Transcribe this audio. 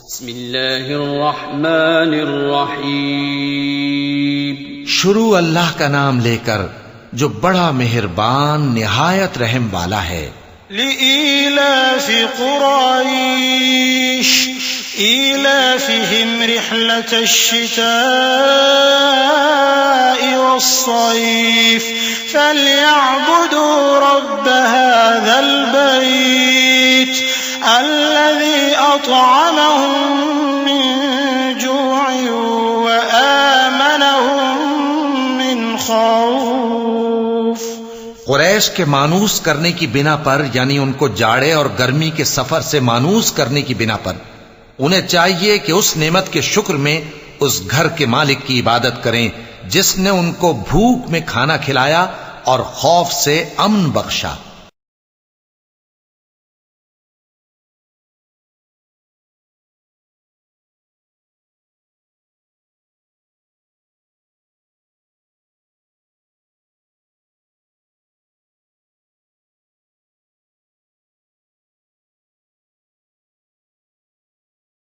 بسم اللہ الرحمن الرحیم. شروع اللہ کا نام لے کر جو بڑا مہربان نہایت رحم والا ہے. لإيلاف قريش إيلافهم رحلة الشتاء والصيف فليعبدوا رب هذا البيت الذي أطعمهم من جوع وآمنهم من خوف. قریش کے مانوس کرنے کی بنا پر، یعنی ان کو جاڑے اور گرمی کے سفر سے مانوس کرنے کی بنا پر، انہیں چاہیے کہ اس نعمت کے شکر میں اس گھر کے مالک کی عبادت کریں جس نے ان کو بھوک میں کھانا کھلایا اور خوف سے امن بخشا.